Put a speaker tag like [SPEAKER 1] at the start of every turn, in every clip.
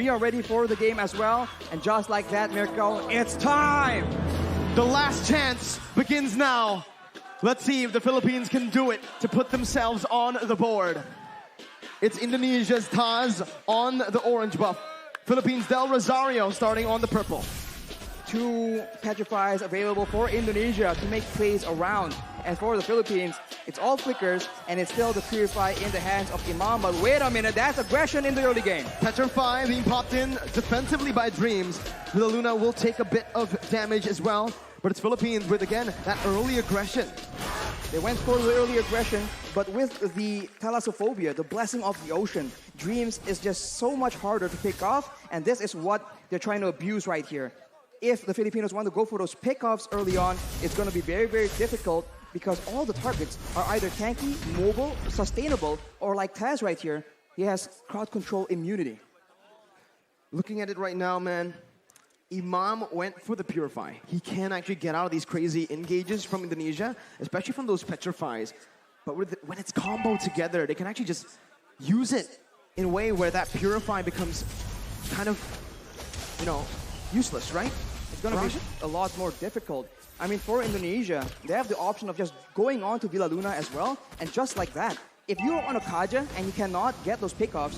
[SPEAKER 1] we are ready for the game as well. And just like that, Mirko, it's time!
[SPEAKER 2] The last chance begins now. Let's see if the Philippines can do it to put themselves on the board. It's Indonesia's Taz on the orange buff. Philippines Del Rosario starting on the purple.
[SPEAKER 1] 2 petrifies available for Indonesia to make plays around. And for the Philippines, it's all flickers, and it's still the Purify in the hands of Imam. But wait a minute, that's aggression in the early game.
[SPEAKER 2] Petrify being popped in defensively by Dreams. Villa Luna will take a bit of damage as well. But it's Philippines with, again, that early aggression.
[SPEAKER 1] They went for the early aggression, but with the Thalassophobia, the blessing of the ocean, Dreams is just so much harder to pick off, and this is what they're trying to abuse right here. If the Filipinos want to go for those pickoffs early on, it's going to be very, very difficult because all the targets are either tanky, mobile, sustainable, or like Taz right here, he has crowd control immunity.
[SPEAKER 2] Looking at it right now, man, Imam went for the Purify. He can actually get out of these crazy engages from Indonesia, especially from those Petrifies. But when it's comboed together, they can actually just use it in a way where that Purify becomes kind of, you know, useless, right?
[SPEAKER 1] It's going to be a lot more difficult. I mean, for Indonesia, they have the option of just going on to Villa Luna as well, and just like that, if you're on a Kaja and you cannot get those pickoffs,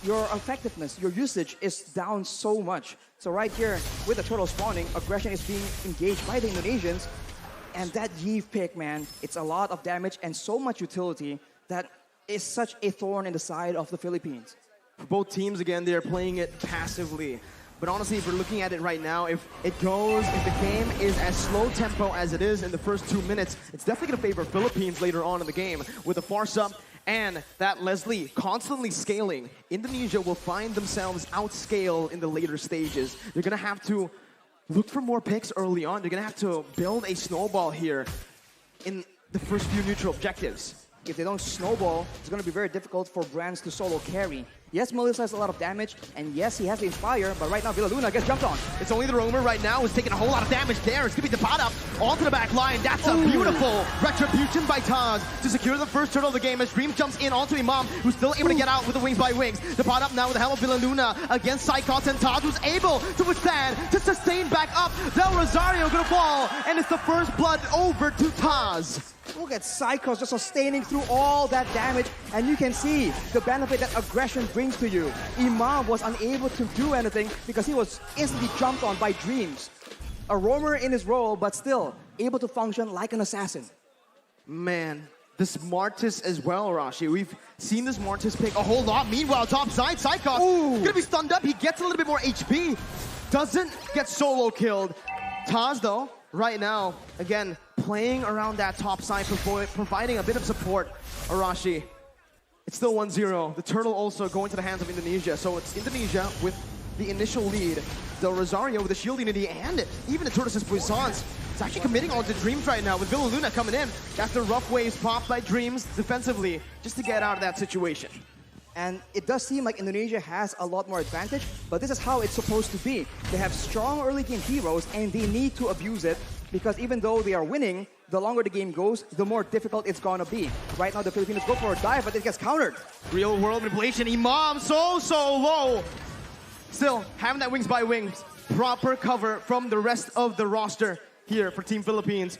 [SPEAKER 1] your effectiveness, your usage is down so much. So right here, with the turtle spawning, aggression is being engaged by the Indonesians, and that Yeeve pick, man, it's a lot of damage and so much utility that is such a thorn in the side of the Philippines.
[SPEAKER 2] For both teams, again, they're playing it passively. But honestly, if we're looking at it right now, if the game is as slow tempo as it is in the first 2 minutes, it's definitely going to favor Philippines later on in the game. With the Farce up and that Leslie constantly scaling, Indonesia will find themselves outscale in the later stages. They're going to have to look for more picks early on. They're going to have to build a snowball here in the first few neutral objectives.
[SPEAKER 1] If they don't snowball, it's going to be very difficult for Brands to solo carry. Yes, Melissa has a lot of damage, and yes, he has the Inspire, but right now Villa Luna gets jumped on.
[SPEAKER 2] It's only the Roamer right now who's taking a whole lot of damage there. It's going to be the pot up onto the back line. That's a beautiful retribution by Taz to secure the first turtle of the game as Dream jumps in onto Imam, who's still able to get out with the wings by wings. The pot up now with the help of Villa Luna against Psychos, and Taz who's able to withstand, to sustain back up. Del Rosario gonna fall, and it's the first blood over to Taz.
[SPEAKER 1] Look at Psychos just sustaining through all that damage, and you can see the benefit that aggression brings to you. Imam was unable to do anything because he was instantly jumped on by Dreams. A roamer in his role, but still able to function like an assassin.
[SPEAKER 2] Man, the Smartest as well, Rashi. We've seen this Smartest pick a whole lot. Meanwhile, top side, Psychos gonna be stunned up. He gets a little bit more HP. Doesn't get solo killed. Taz, though, right now, again, playing around that top side, providing a bit of support. Arashi, it's still 1-0. The turtle also going to the hands of Indonesia. So it's Indonesia with the initial lead. Del Rosario with the shield unity, and even the Tortoise's Puissance. It's actually committing on to Dreams right now with Villa Luna coming in after rough waves popped by Dreams defensively just to get out of that situation.
[SPEAKER 1] And it does seem like Indonesia has a lot more advantage, but this is how it's supposed to be. They have strong early game heroes, and they need to abuse it, because even though they are winning, the longer the game goes, the more difficult it's gonna be. Right now, the Filipinos go for a dive, but it gets countered.
[SPEAKER 2] Real world manipulation. Imam so low. Still, having that wings by wings, proper cover from the rest of the roster here for Team Philippines.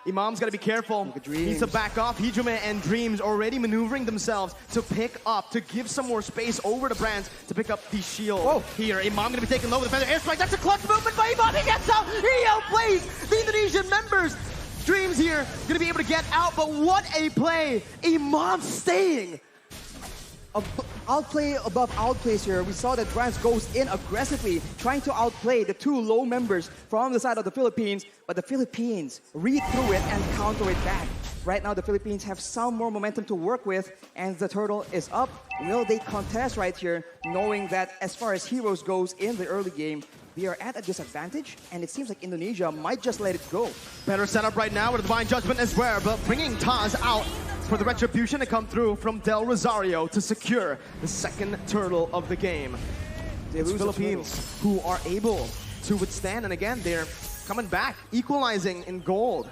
[SPEAKER 2] Imam's got to be careful. Needs to back off. Hijume and Dreams already maneuvering themselves to pick up, to give some more space over to Brands to pick up the shield here. Imam going to be taken low with the feather airstrike. That's a clutch movement by Imam. He gets out. He outplays the Indonesian members. Dreams here going to be able to get out, but what a play. Imam staying.
[SPEAKER 1] Outplay above outplays here. We saw that Brands goes in aggressively, trying to outplay the 2 low members from the side of the Philippines, but the Philippines read through it and counter it back. Right now, the Philippines have some more momentum to work with, and the turtle is up. Will they contest right here, knowing that as far as heroes goes in the early game, they are at a disadvantage, and it seems like Indonesia might just let it go.
[SPEAKER 2] Better setup right now with the Divine Judgment as well, but bringing Taz out for the retribution to come through from Del Rosario to secure the second turtle of the game. It's Philippines who are able to withstand, and again, they're coming back, equalizing in gold.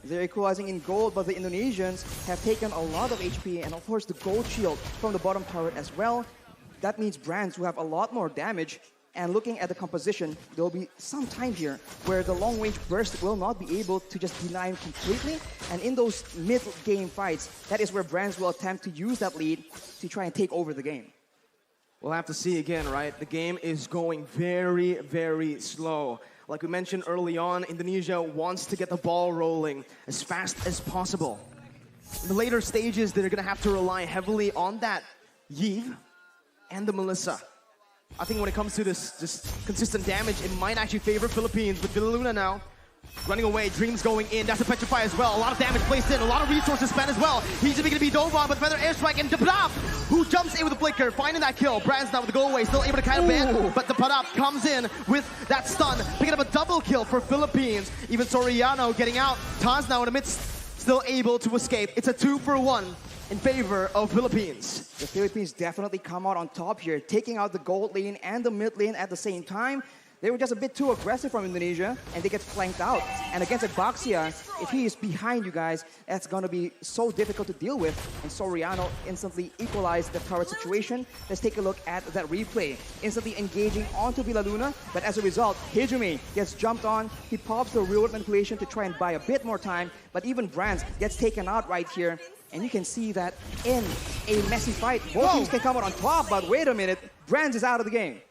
[SPEAKER 1] They're equalizing in gold, but the Indonesians have taken a lot of HP, and of course the gold shield from the bottom turret as well. that means brands who have a lot more damage. And looking at the composition, there will be some time here where the long-range burst will not be able to just deny him completely. And in those mid-game fights, that is where brands will attempt to use that lead to try and take over the game.
[SPEAKER 2] We'll have to see again, right? The game is going very, very slow. Like we mentioned early on, Indonesia wants to get the ball rolling as fast as possible. In the later stages, they're going to have to rely heavily on that Yves and the Melissa. I think when it comes to this just consistent damage, it might actually favor Philippines. With Villaluna now running away, Dreams going in. That's a Petrify as well. A lot of damage placed in, a lot of resources spent as well. He's going to be dove on, but Feather Airstrike and Dapadap, who jumps in with the flicker, finding that kill. Brand's now with the go away, still able to kind of ban, but Dapadap comes in with that stun, picking up a double kill for Philippines. Even Soriano getting out. Taz now in the midst, still able to escape. It's a 2-for-1 in favor of Philippines.
[SPEAKER 1] The Philippines definitely come out on top here, taking out the gold lane and the mid lane at the same time. They were just a bit too aggressive from Indonesia, and they get flanked out. And against Baxia, if he is behind you guys, that's going to be so difficult to deal with. And Soriano instantly equalized the current situation. Let's take a look at that replay. Instantly engaging onto Villaluna, but as a result, Hijumi gets jumped on. He pops the real-world manipulation to try and buy a bit more time, but even Brands gets taken out right here. And you can see that in a messy fight, both teams can come out on top, but wait a minute, Brands is out of the game.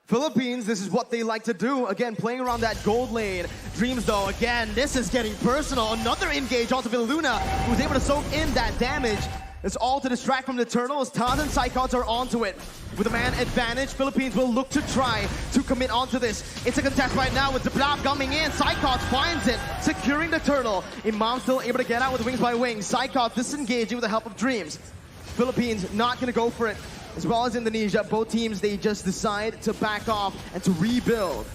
[SPEAKER 2] Philippines, this is what they like to do. Again, playing around that gold lane. Dreams, though, again, this is getting personal. Another engage onto Villaluna, who's able to soak in that damage. It's all to distract from the Turtles. Taz and Psychots are onto it. With a man advantage, Philippines will look to try to commit onto this. It's a contest right now with Zablab coming in. Psychots finds it, securing the Turtle. Imam still able to get out with Wings by Wings. Psychots disengaging with the help of Dreams. Philippines not going to go for it. As well as Indonesia, both teams, they just decide to back off and to rebuild.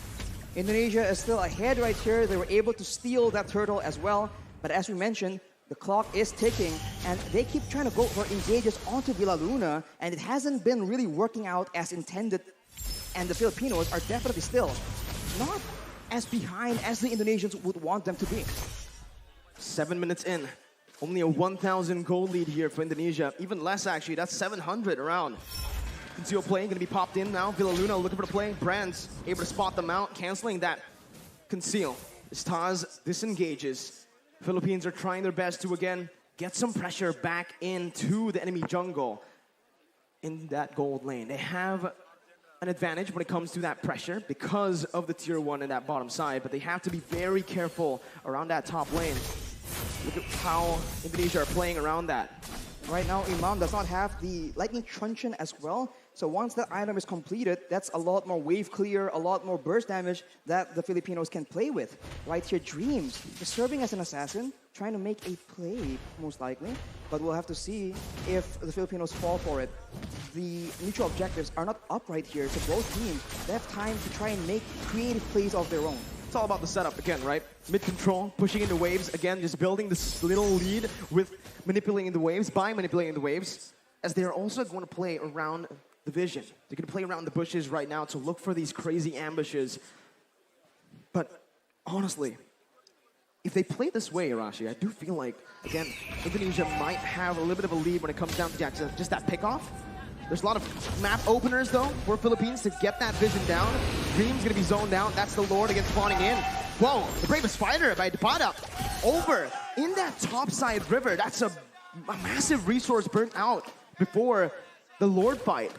[SPEAKER 1] Indonesia is still ahead right here. They were able to steal that turtle as well. But as we mentioned, the clock is ticking, and they keep trying to go for engages onto Villaluna, and it hasn't been really working out as intended. And the Filipinos are definitely still not as behind as the Indonesians would want them to be.
[SPEAKER 2] 7 minutes in. Only a 1,000 gold lead here for Indonesia. Even less, actually. That's 700 around. Conceal play going to be popped in now. Villaluna looking for the play. Brands able to spot them out, canceling that conceal. As Taz disengages, Philippines are trying their best to, again, get some pressure back into the enemy jungle in that gold lane. They have an advantage when it comes to that pressure because of the tier 1 in that bottom side, but they have to be very careful around that top lane. Look at how Indonesia are playing around that.
[SPEAKER 1] Right now, Imam does not have the Lightning Truncheon as well. So once that item is completed, that's a lot more wave clear, a lot more burst damage that the Filipinos can play with. Right here, Dreams is serving as an assassin, trying to make a play, most likely. But we'll have to see if the Filipinos fall for it. The mutual objectives are not up right here, so both teams, they have time to try and make creative plays of their own.
[SPEAKER 2] It's all about the setup again, right? Mid-control, pushing into waves. Again, just building this little lead with manipulating the waves, by manipulating the waves, as they're also going to play around the vision. They're going to play around the bushes right now to look for these crazy ambushes. But honestly, if they play this way, Arashi, I do feel like, again, Indonesia might have a little bit of a lead when it comes down to just that pickoff. There's a lot of map openers, though, for Philippines to get that vision down. Dream's going to be zoned out. That's the Lord against spawning in. Whoa, the Bravest Fighter by Depada over in that topside river. That's a massive resource burnt out before the Lord fight.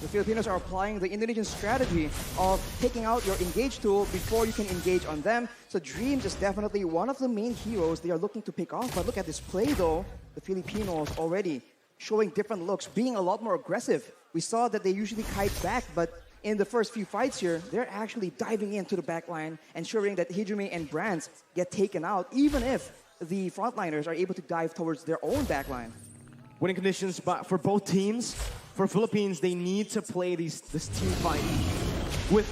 [SPEAKER 1] The Filipinos are applying the Indonesian strategy of taking out your engage tool before you can engage on them. So Dreams is definitely one of the main heroes they are looking to pick off. But look at this play, though. The Filipinos already showing different looks, being a lot more aggressive. We saw that they usually kite back, but in the first few fights here, they're actually diving into the backline, ensuring that Hijumi and Brands get taken out, even if the frontliners are able to dive towards their own backline.
[SPEAKER 2] Winning conditions for both teams. For Philippines, they need to play this team fight with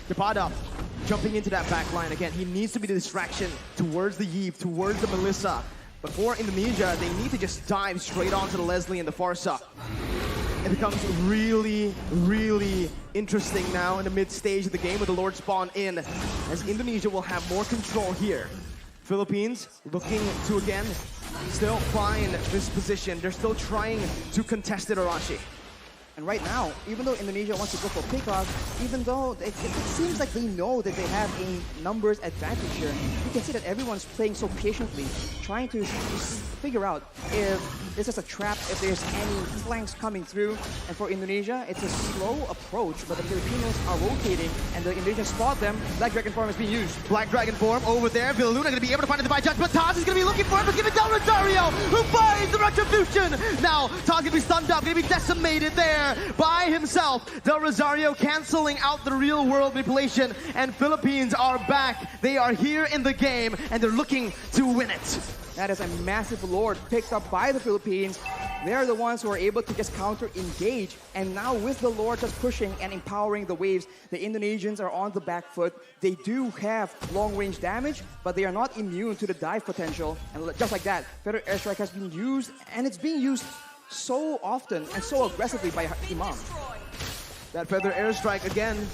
[SPEAKER 2] Depada jumping into that backline. Again, he needs to be the distraction towards the Yves, towards the Melissa. But for Indonesia, they need to just dive straight onto the Leslie and the Farsa. It becomes really, really interesting now in the mid-stage of the game with the Lord spawn in, as Indonesia will have more control here. Philippines looking to, again, still find this position. They're still trying to contest it, Arashi.
[SPEAKER 1] And right now, even though Indonesia wants to go for pickoff, even though it seems like they know that they have a numbers advantage here, you can see that everyone's playing so patiently, trying to figure out if this is a trap, if there's any flanks coming through. And for Indonesia, it's a slow approach, but the Filipinos are rotating, and the Indonesians spot them. Black Dragon form is being used.
[SPEAKER 2] Black Dragon form over there. Villaluna going to be able to find the divine judge, but Taz is going to be looking for it, but give it down Rosario, who finds the retribution. Now, Taz going to be stunned up, going to be decimated there by himself. Del Rosario canceling out the real world manipulation, and Philippines are back. They are here in the game, and they're looking to win it.
[SPEAKER 1] That is a massive lord picked up by the Philippines. They're the ones who are able to just counter-engage. And now with the lord just pushing and empowering the waves, the Indonesians are on the back foot. They do have long-range damage, but they are not immune to the dive potential. And just like that, Feather Airstrike has been used, and it's being used so often and so aggressively by Imam.
[SPEAKER 2] That Feather Airstrike, again,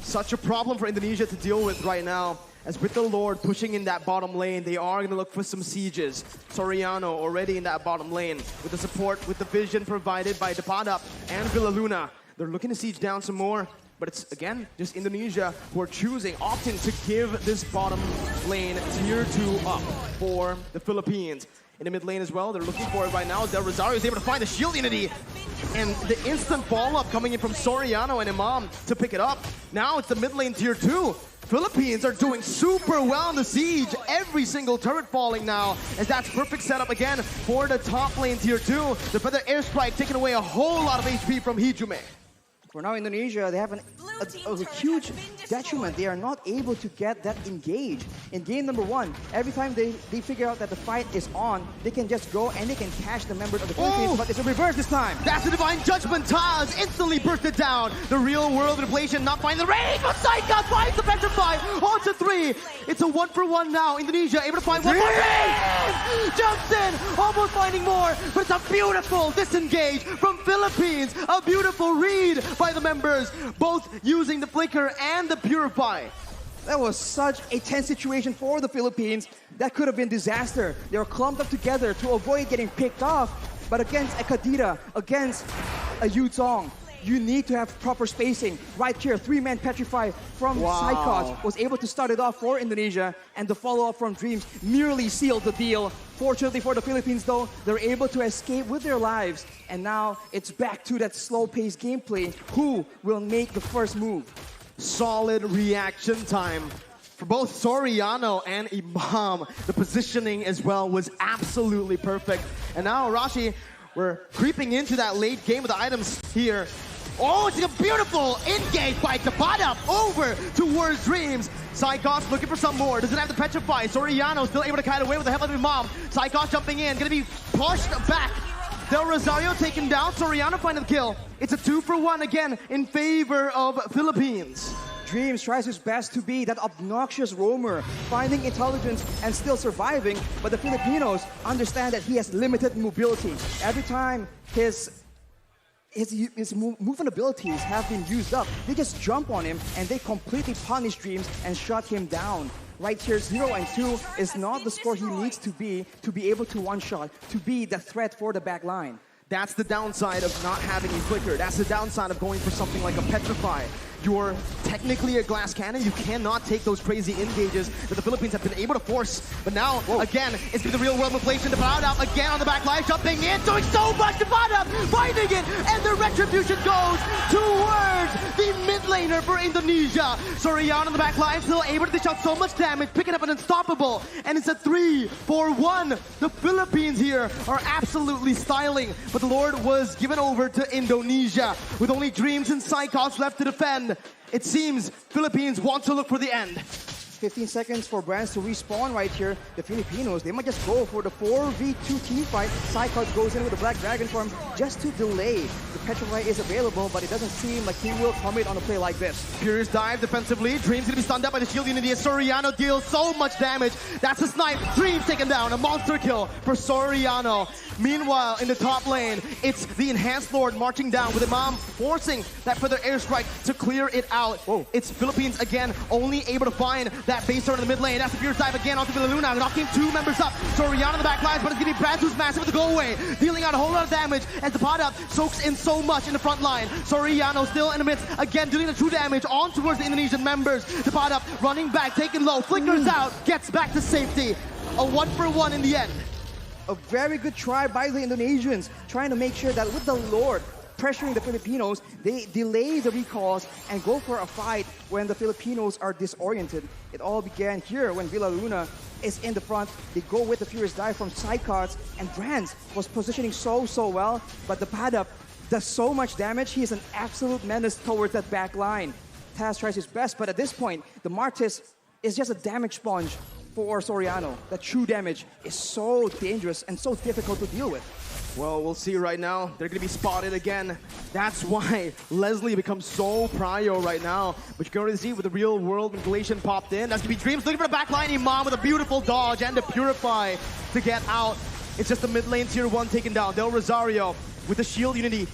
[SPEAKER 2] such a problem for Indonesia to deal with right now. As with the Lord pushing in that bottom lane, they are going to look for some sieges. Soriano already in that bottom lane with the support, with the vision provided by Depadap and Villaluna. They're looking to siege down some more, but it's, again, just Indonesia who are choosing, opting to give this bottom lane tier 2 up for the Philippines. In the mid lane as well, they're looking for it right now. Del Rosario is able to find the shield unity. And the instant follow-up coming in from Soriano and Imam to pick it up. Now it's the mid lane tier 2. Philippines are doing super well in the siege. Every single turret falling now, as that's perfect setup again for the top lane tier 2. The Feather Airstrike taking away a whole lot of HP from Hijume.
[SPEAKER 1] For now, Indonesia, they have a huge detriment. They are not able to get that engage. In game number 1, every time they figure out that the fight is on, they can just go and they can catch the members of the Philippines, but it's a reverse this time.
[SPEAKER 2] That's the Divine Judgment. Taz instantly bursted down. The real world inflation not finding the range, but Saika finds the Petrify. On to 3. It's a 1-for-1 now. Indonesia able to find one more. Jumps in, almost finding more, but it's a beautiful disengage from Philippines. A beautiful read by the members, both using the Flicker and the Purify.
[SPEAKER 1] That was such a tense situation for the Philippines. That could have been disaster. They were clumped up together to avoid getting picked off. But against a Kadira, against a Yuzong, you need to have proper spacing. Right here, 3-man Petrify from Psychos was able to start it off for Indonesia, and the follow-up from Dreams nearly sealed the deal. Fortunately for the Philippines though, they're able to escape with their lives, and now it's back to that slow-paced gameplay. Who will make the first move?
[SPEAKER 2] Solid reaction time for both Soriano and Imam. The positioning as well was absolutely perfect. And now Rashi, we're creeping into that late game of the items here. Oh, it's a beautiful engage by Tapada over towards Dreams. Psychos looking for some more. Doesn't have the Petrify. Soriano still able to kite away with the help of Imam. Psychos jumping in, gonna be pushed back. Del Rosario taken down. Soriano finding the kill. It's a 2-for-1 again in favor of Philippines.
[SPEAKER 1] Dreams tries his best to be that obnoxious roamer, finding intelligence and still surviving, but the Filipinos understand that he has limited mobility. Every time his movement abilities have been used up, they just jump on him and they completely punish Dreams and shut him down. Right here, 0 and 2 is not the score he needs to be able to one-shot, to be the threat for the back line.
[SPEAKER 2] That's the downside of not having a Flicker. That's the downside of going for something like a Petrify. You're technically a glass cannon. You cannot take those crazy engages that the Philippines have been able to force. But now, again, it's been the real world inflation. Depadap again on the back line, jumping in, doing so much. Depadap finding it, and the retribution goes towards the mid laner for Indonesia. Soriano on the back line, still able to dish out so much damage, picking up an unstoppable. And it's a 3-for-1. The Philippines here are absolutely styling. But the Lord was given over to Indonesia with only Dreams and Psychos left to defend. It seems Philippines want to look for the end.
[SPEAKER 1] 15 seconds for Brands to respawn right here. The Filipinos, they might just go for the 4v2 team fight. Psychos goes in with the Black Dragon form just to delay. The Petrify is available, but it doesn't seem like he will commit on a play like this.
[SPEAKER 2] Furious dive defensively. Dreams gonna be stunned up by the shield unity as Soriano deals so much damage. That's a snipe. Dreams taken down. A monster kill for Soriano. Meanwhile, in the top lane, it's the Enhanced Lord marching down with Imam forcing that Feather Airstrike to clear it out. It's Philippines again, only able to find that base turret in the mid lane. That's the Fierce Dive again onto Villaluna, knocking 2 members up. Soriano in the back lines, but it's going to be Brad who's massive with the go away, dealing out a whole lot of damage as the pot up soaks in so much in the front line. Soriano still in the midst, again dealing the true damage on towards the Indonesian members. The pot up running back, taking low, flickers out, gets back to safety. A 1-for-1 in the end.
[SPEAKER 1] A very good try by the Indonesians, trying to make sure that with the Lord pressuring the Filipinos, they delay the recalls and go for a fight when the Filipinos are disoriented. It all began here when Villaluna is in the front. They go with the Furious Dive from side cards, and Brands was positioning so well, but the Padap does so much damage. He is an absolute menace towards that back line. Taz tries his best, but at this point, the Martis is just a damage sponge for Soriano. The true damage is so dangerous and so difficult to deal with.
[SPEAKER 2] Well, we'll see right now. They're going to be spotted again. That's why Leslie becomes so prio right now. But you can already see with the real world manipulation popped in. That's going to be Dreams looking for the backline. Imam with a beautiful dodge and the Purify to get out. It's just the mid lane tier 1 taken down. Del Rosario with the shield unity,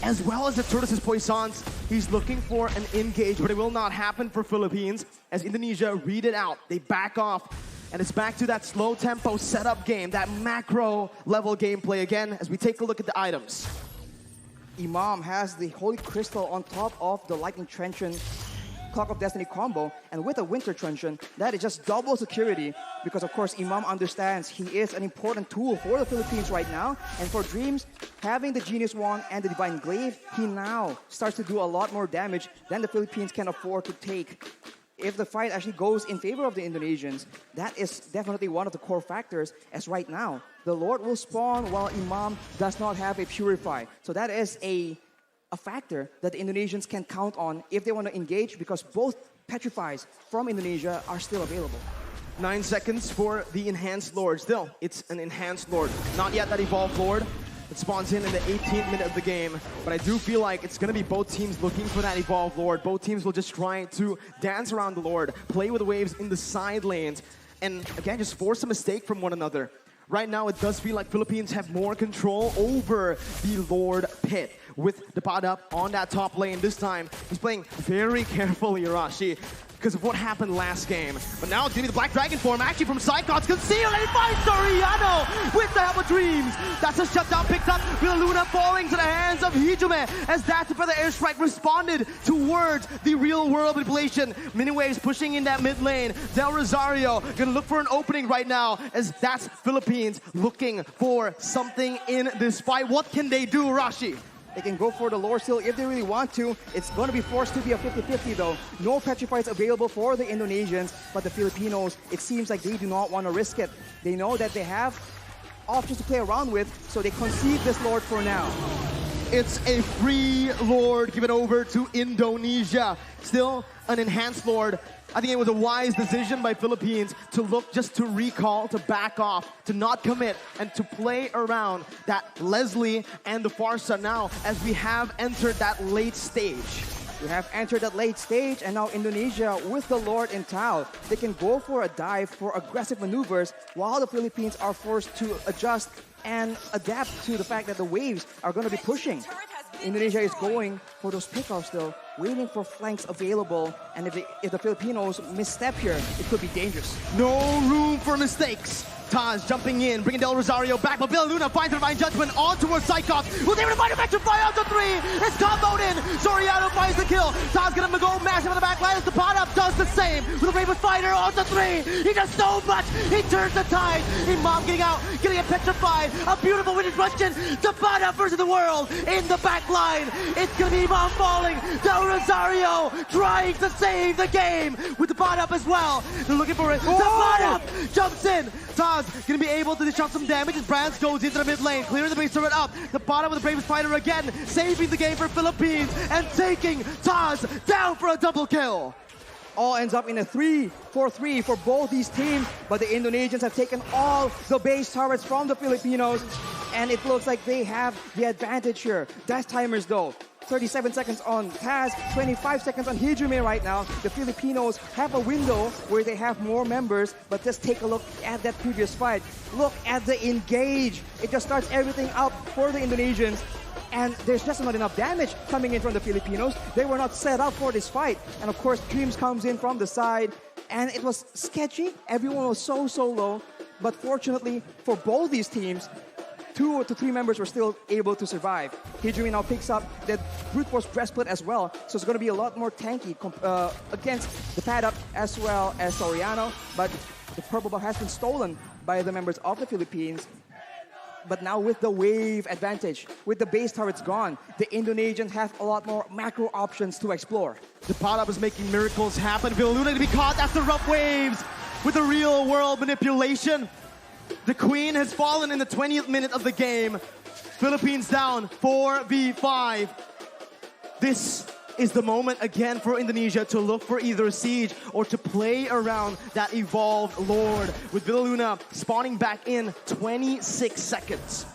[SPEAKER 2] as well as the Turtles' Poissons. He's looking for an engage, but it will not happen for Philippines as Indonesia read it out. They back off, and it's back to that slow tempo setup game, that macro level gameplay again as we take a look at the items.
[SPEAKER 1] Imam has the Holy Crystal on top of the Lightning Truncheon Clock of Destiny combo, and with a Winter Truncheon, that is just double security because, of course, Imam understands he is an important tool for the Philippines right now. And for Dreams, having the Genius Wand and the Divine Glaive, he now starts to do a lot more damage than the Philippines can afford to take. If the fight actually goes in favor of the Indonesians, that is definitely one of the core factors, as right now, the Lord will spawn while Imam does not have a Purify. So that is a factor that the Indonesians can count on if they want to engage, because both Petrifies from Indonesia are still available.
[SPEAKER 2] 9 seconds for the Enhanced Lord. Still, it's an Enhanced Lord. Not yet that Evolved Lord. It spawns in the 18th minute of the game. But I do feel like it's going to be both teams looking for that Evolved Lord. Both teams will just try to dance around the Lord, play with the waves in the side lanes, and again, just force a mistake from one another. Right now, it does feel like Philippines have more control over the Lord pit with the pod up on that top lane. This time, he's playing very carefully, Arashi, because of what happened last game. But now it's going to be the Black Dragon form, actually from Psychots, concealed, and he finds Soriano with the help of Dreams. That's a shutdown picked up. Villaluna falling to the hands of Hijime as that Feather Airstrike responded towards the real world manipulation. Miniwaves pushing in that mid lane. Del Rosario gonna look for an opening right now as that's Philippines looking for something in this fight. What can they do, Rashi?
[SPEAKER 1] They can go for the lore seal if they really want to. It's going to be forced to be a 50-50 though. No Petrifies available for the Indonesians, but the Filipinos, it seems like they do not want to risk it. They know that they have options to play around with, so they concede this lord for now.
[SPEAKER 2] It's a free lord given over to Indonesia. Still an enhanced lord. I think it was a wise decision by Philippines to look just to recall, to back off, to not commit, and to play around that Leslie and the Farsa now as we have entered that late stage.
[SPEAKER 1] We have entered that late stage, and now Indonesia with the Lord in Tao. They can go for a dive for aggressive maneuvers while the Philippines are forced to adjust and adapt to the fact that the waves are going to be pushing. Indonesia is going for those pickoffs though, waiting for flanks available, and if the Filipinos misstep here, it could be dangerous.
[SPEAKER 2] No room for mistakes. Taz jumping in, bringing Del Rosario back, but Villaluna finds the Divine Judgment on towards Psychops. Was able to find a Petrify out to 3. It's comboed in. Soriano finds the kill. Taz gonna go massive on the back line as the pot up does the same. With a Raven Fighter on to 3. He does so much. He turns the tide. Imam getting out, getting a Petrified. A beautiful winning question. The pot up versus the world in the back line. It's gonna be Imam falling. Del Rosario trying to save the game with the pot up as well. They're looking for it. The pot up jumps in. Taz gonna be able to dish out some damage as Brands goes into the mid lane, clearing the base turret up. The bottom with the Bravest Fighter again, saving the game for Philippines and taking Taz down for a double kill.
[SPEAKER 1] All ends up in a 3-4-3 for both these teams, but the Indonesians have taken all the base turrets from the Filipinos, and it looks like they have the advantage here. Dash timers though. 37 seconds on Taz, 25 seconds on Hijime right now. The Filipinos have a window where they have more members, but just take a look at that previous fight. Look at the engage. It just starts everything up for the Indonesians. And there's just not enough damage coming in from the Filipinos. They were not set up for this fight. And of course, Dreams comes in from the side. And it was sketchy. Everyone was so low. But fortunately for both these teams, 2 to 3 members were still able to survive. Hijumi now picks up the brute force breastplate as well, so it's going to be a lot more tanky against the pad up as well as Soriano. But the purple buff has been stolen by the members of the Philippines. But now with the wave advantage, with the base turrets gone, the Indonesians have a lot more macro options to explore.
[SPEAKER 2] The pot up is making miracles happen. Villaluna to be caught. That's the rough waves with the real world manipulation. The Queen has fallen in the 20th minute of the game. Philippines down 4v5. This is the moment again for Indonesia to look for either a siege or to play around that evolved Lord, with Villaluna spawning back in 26 seconds.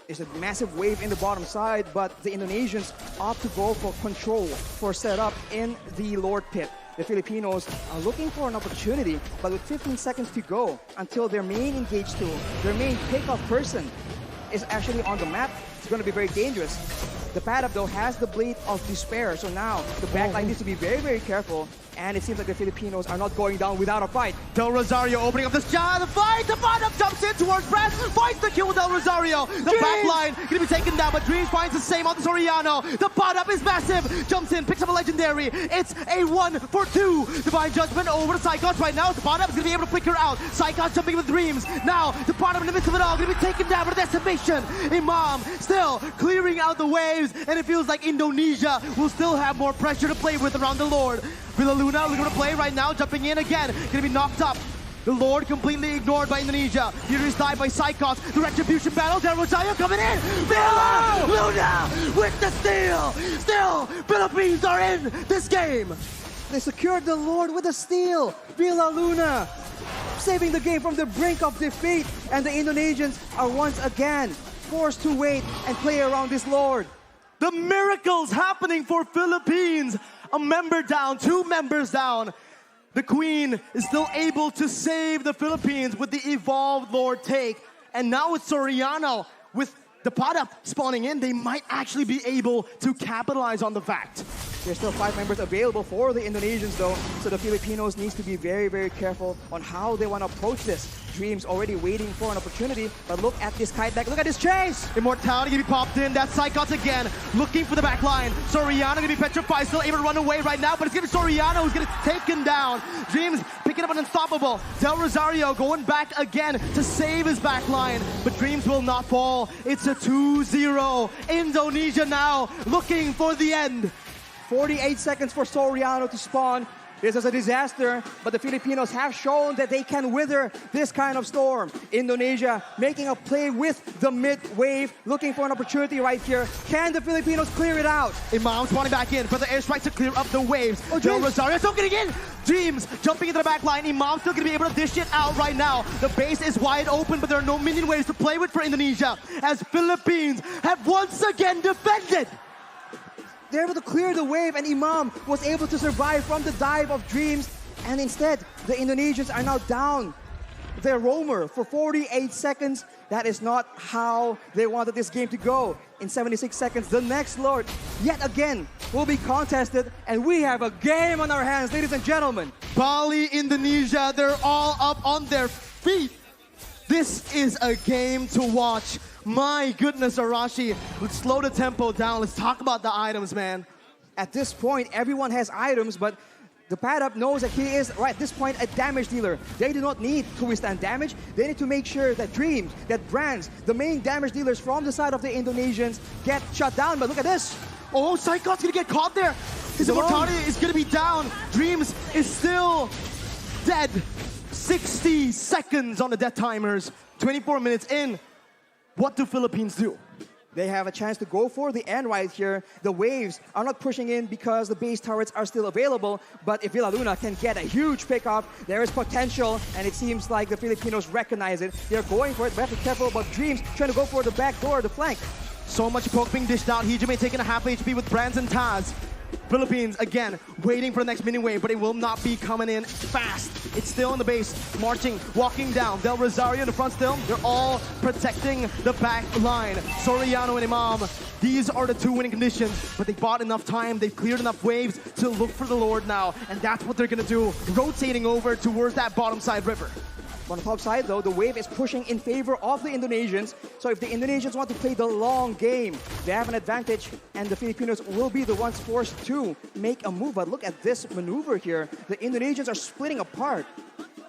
[SPEAKER 1] There's a massive wave in the bottom side, but the Indonesians opt to go for control, for setup in the Lord pit. The Filipinos are looking for an opportunity, but with 15 seconds to go until their main engage tool, their main pickoff person is actually on the map, it's going to be very dangerous. The pad up though has the Blade of Despair, so now the backline needs to be very careful. And it seems like the Filipinos are not going down without a fight.
[SPEAKER 2] Del Rosario opening up the shot, the fight! The bottom jumps in towards Brad, finds the kill with Del Rosario. The backline gonna be taken down, but Dreams finds the same on the Soriano. The bottom is massive, jumps in, picks up a legendary. It's a 1 for 2. Divine Judgment over to Psychos right now. The bottom is gonna be able to flicker out. Psychos jumping with Dreams. Now, the bottom in the midst of it all, gonna be taken down for decimation. Imam still clearing out the waves, and it feels like Indonesia will still have more pressure to play with around the Lord. Villaluna looking to play right now, jumping in again, gonna be knocked up. The Lord completely ignored by Indonesia. Leader is died by Psychos. The retribution battle, Del Rosario coming in. Villaluna with the steal. Still, Philippines are in this game.
[SPEAKER 1] They secured the Lord with a steal. Villaluna saving the game from the brink of defeat. And the Indonesians are once again forced to wait and play around this Lord.
[SPEAKER 2] The miracles happening for Philippines. A member down, 2 members down. The Queen is still able to save the Philippines with the evolved Lord take. And now with Soriano, with the pot up spawning in, they might actually be able to capitalize on the fact.
[SPEAKER 1] There's still 5 members available for the Indonesians though, so the Filipinos needs to be very careful on how they want to approach this. Dreams already waiting for an opportunity, but look at this kite back, look at this chase!
[SPEAKER 2] Immortality gonna be popped in, that's Psychos again, looking for the back line. Soriano gonna be petrified, still able to run away right now, but it's gonna be Soriano who's gonna take him down. Dreams picking up an unstoppable. Del Rosario going back again to save his back line, but Dreams will not fall. It's a 2-0. Indonesia now looking for the end.
[SPEAKER 1] 48 seconds for Soriano to spawn. This is a disaster, but the Filipinos have shown that they can wither this kind of storm. Indonesia making a play with the mid wave, looking for an opportunity right here. Can the Filipinos clear it out?
[SPEAKER 2] Imam spawning back in for the airstrike to clear up the waves. Del Rosario still getting in. Dreams jumping into the back line. Imam still going to be able to dish it out right now. The base is wide open, but there are no minion waves to play with for Indonesia, as Philippines have once again defended.
[SPEAKER 1] They're able to clear the wave, and Imam was able to survive from the dive of Dreams. And instead, the Indonesians are now down their roamer for 48 seconds. That is not how they wanted this game to go. In 76 seconds, the next Lord, yet again, will be contested. And we have a game on our hands, ladies and gentlemen.
[SPEAKER 2] Bali, Indonesia, they're all up on their feet. This is a game to watch. My goodness, Arashi, let's slow the tempo down. Let's talk about the items, man.
[SPEAKER 1] At this point, everyone has items, but the pad up knows that he is, right at this point, a damage dealer. They do not need to withstand damage. They need to make sure that Dreams, that Brands, the main damage dealers from the side of the Indonesians, get shut down. But look at this.
[SPEAKER 2] Oh, Psychos gonna get caught there. His immortality is gonna be down. Dreams is still dead. 60 seconds on the death timers. 24 minutes in. What do Philippines do?
[SPEAKER 1] They have a chance to go for the end right here. The waves are not pushing in because the base turrets are still available. But if Villaluna can get a huge pickoff, there is potential. And it seems like the Filipinos recognize it. They're going for it. We have to be careful about Dreams trying to go for the back door, the flank.
[SPEAKER 2] So much poke being dished out. Hijime taking a half HP with Brands and Taz. Philippines, again, waiting for the next mini wave, but it will not be coming in fast. It's still in the base, marching, walking down. Del Rosario in the front still. They're all protecting the back line. Soriano and Imam, these are the two winning conditions, but they bought enough time, they've cleared enough waves to look for the Lord now, and that's what they're gonna do, rotating over towards that bottom side river.
[SPEAKER 1] On the top side, though, the wave is pushing in favor of the Indonesians. So if the Indonesians want to play the long game, they have an advantage, and the Filipinos will be the ones forced to make a move. But look at this maneuver here. The Indonesians are splitting apart.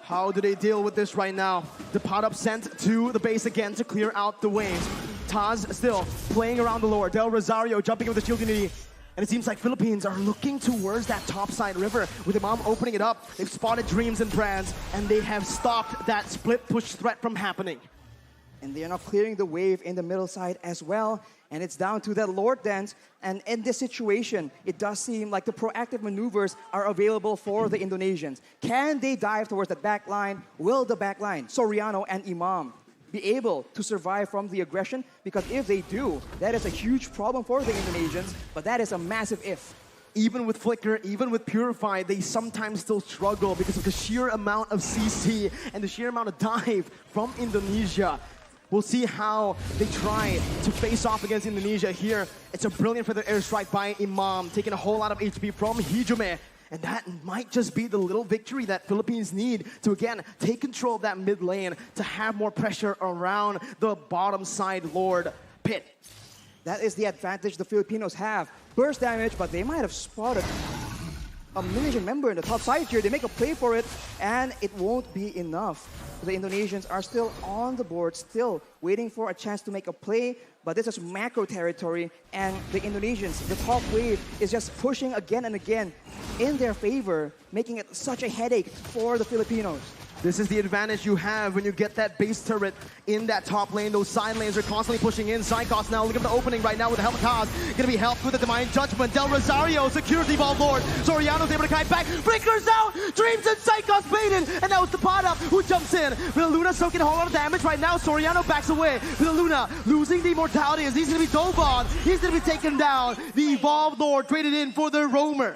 [SPEAKER 2] How do they deal with this right now? The pot up sent to the base again to clear out the waves. Taz still playing around the Lord. Del Rosario jumping with the shield unity. And it seems like Philippines are looking towards that topside river with Imam opening it up. They've spotted Dreams and Brands, and they have stopped that split push threat from happening.
[SPEAKER 1] And they are now clearing the wave in the middle side as well. And it's down to that Lord dance. And in this situation, it does seem like the proactive maneuvers are available for the Indonesians. Can they dive towards that back line? Will the back line, Soriano and Imam, be able to survive from the aggression? Because if they do, that is a huge problem for the Indonesians, but that is a massive if.
[SPEAKER 2] Even with Flicker, even with Purify, they sometimes still struggle because of the sheer amount of CC and the sheer amount of dive from Indonesia. We'll see how they try to face off against Indonesia here. It's a brilliant feather airstrike by Imam, taking a whole lot of HP from Hijume. And that might just be the little victory that Philippines need to, again, take control of that mid lane to have more pressure around the bottom side Lord pit.
[SPEAKER 1] That is the advantage the Filipinos have. Burst damage, but they might have spotted a Indonesian member in the top side here. They make a play for it, and it won't be enough. The Indonesians are still on the board, still waiting for a chance to make a play, but this is macro territory, and the Indonesians, the top wave, is just pushing again and again in their favor, making it such a headache for the Filipinos.
[SPEAKER 2] This is the advantage you have when you get that base turret in that top lane. Those side lanes are constantly pushing in. Psychos now looking for the opening right now with the helmet toss. Gonna be helped with the Divine Judgment. Del Rosario secures the ball Lord. Soriano's able to kite back. Breakers out! Dreams and Psychos baited! And now it's the pot up who jumps in. Luna soaking a whole lot of damage right now. Soriano backs away. Luna losing the immortality as he's gonna be dove on. He's gonna be taken down. The Evolved Lord traded in for the Roamer.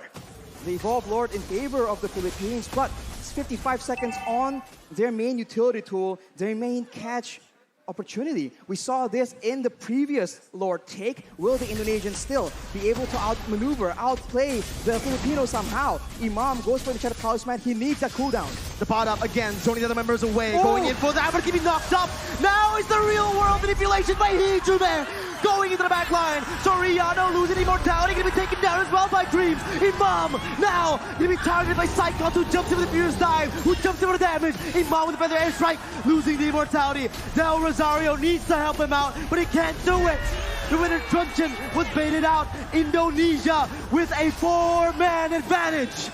[SPEAKER 1] The Evolved Lord in favor of the Philippines, but 55 seconds on their main utility tool, their main catch opportunity. We saw this in the previous Lord take. Will the Indonesians still be able to outmaneuver, outplay the Filipinos somehow? Imam goes for the Shadow Talisman. He needs that cooldown.
[SPEAKER 2] The pot up again, zoning the other members away, going in for that, but keeping knocked up. Now is the real world manipulation by Hijume. Going into the back line. Soriano losing immortality, gonna be taken down as well by Dreams. Imam now gonna be targeted by Psychos, who jumps in with the fierce dive, who jumps in with the damage. Imam with the feather airstrike, losing the immortality. Del Rosario needs to help him out, but he can't do it. The winner Truncheon was baited out. Indonesia with a 4-man advantage.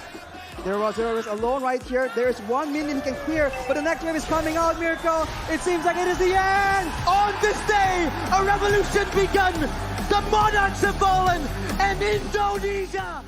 [SPEAKER 1] There was alone right here. There is 1 minion he can clear, but the next wave is coming out, Miracle. It seems like it is the end.
[SPEAKER 2] On this day, a revolution begun. The monarchs have fallen, and Indonesia